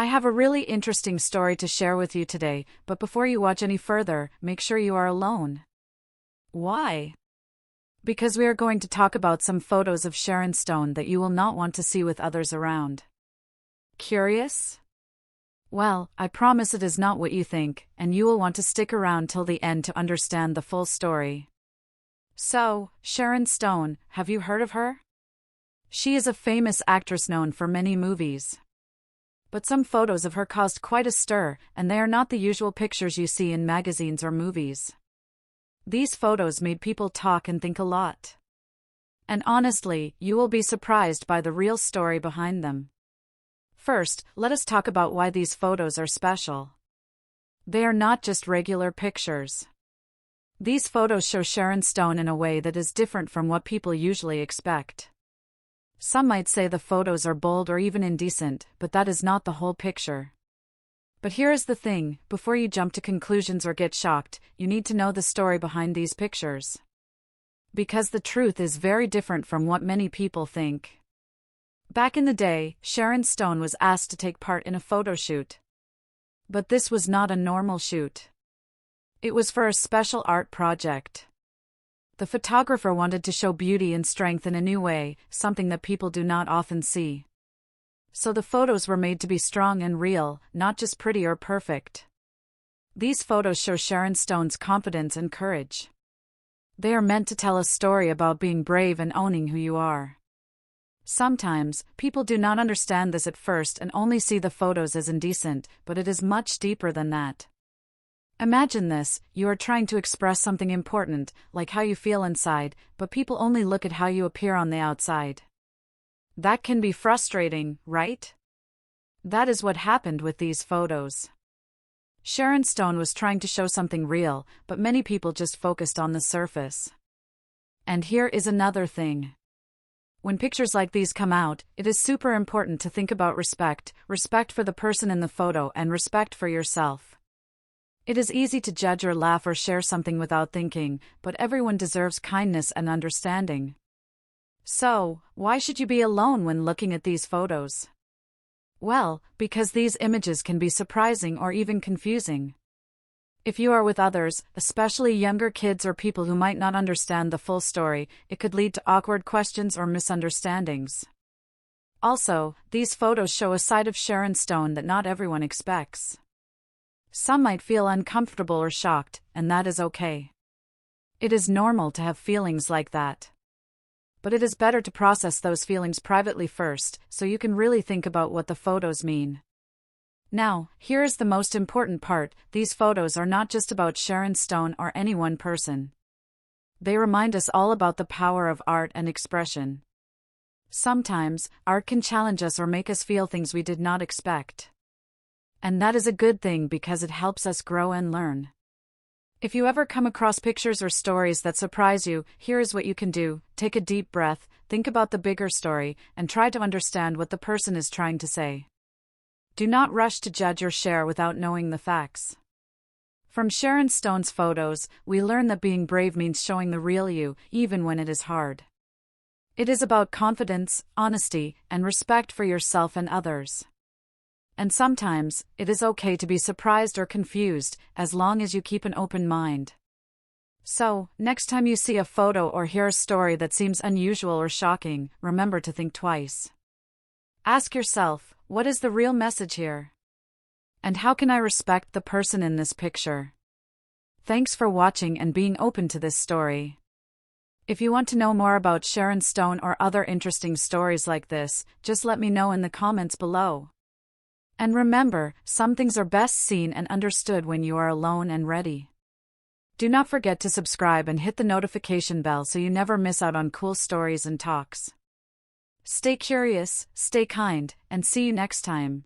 I have a really interesting story to share with you today, but before you watch any further, make sure you are alone. Why? Because we are going to talk about some photos of Sharon Stone that you will not want to see with others around. Curious? Well, I promise it is not what you think, and you will want to stick around till the end to understand the full story. So, Sharon Stone, have you heard of her? She is a famous actress known for many movies. But some photos of her caused quite a stir, and they are not the usual pictures you see in magazines or movies. These photos made people talk and think a lot. And honestly, you will be surprised by the real story behind them. First, let us talk about why these photos are special. They are not just regular pictures. These photos show Sharon Stone in a way that is different from what people usually expect. Some might say the photos are bold or even indecent, but that is not the whole picture. But here is the thing, before you jump to conclusions or get shocked, you need to know the story behind these pictures. Because the truth is very different from what many people think. Back in the day, Sharon Stone was asked to take part in a photo shoot. But this was not a normal shoot. It was for a special art project. The photographer wanted to show beauty and strength in a new way, something that people do not often see. So the photos were made to be strong and real, not just pretty or perfect. These photos show Sharon Stone's confidence and courage. They are meant to tell a story about being brave and owning who you are. Sometimes, people do not understand this at first and only see the photos as indecent, but it is much deeper than that. Imagine this, you are trying to express something important, like how you feel inside, but people only look at how you appear on the outside. That can be frustrating, right? That is what happened with these photos. Sharon Stone was trying to show something real, but many people just focused on the surface. And here is another thing. When pictures like these come out, it is super important to think about respect for the person in the photo and respect for yourself. It is easy to judge or laugh or share something without thinking, but everyone deserves kindness and understanding. So, why should you be alone when looking at these photos? Well, because these images can be surprising or even confusing. If you are with others, especially younger kids or people who might not understand the full story, it could lead to awkward questions or misunderstandings. Also, these photos show a side of Sharon Stone that not everyone expects. Some might feel uncomfortable or shocked, and that is okay. It is normal to have feelings like that. But it is better to process those feelings privately first, so you can really think about what the photos mean. Now, here is the most important part, these photos are not just about Sharon Stone or any one person. They remind us all about the power of art and expression. Sometimes, art can challenge us or make us feel things we did not expect. And that is a good thing because it helps us grow and learn. If you ever come across pictures or stories that surprise you, here is what you can do. Take a deep breath, think about the bigger story, and try to understand what the person is trying to say. Do not rush to judge or share without knowing the facts. From Sharon Stone's photos, we learn that being brave means showing the real you, even when it is hard. It is about confidence, honesty, and respect for yourself and others. And sometimes, it is okay to be surprised or confused, as long as you keep an open mind. So, next time you see a photo or hear a story that seems unusual or shocking, remember to think twice. Ask yourself, what is the real message here? And how can I respect the person in this picture? Thanks for watching and being open to this story. If you want to know more about Sharon Stone or other interesting stories like this, just let me know in the comments below. And remember, some things are best seen and understood when you are alone and ready. Do not forget to subscribe and hit the notification bell so you never miss out on cool stories and talks. Stay curious, stay kind, and see you next time.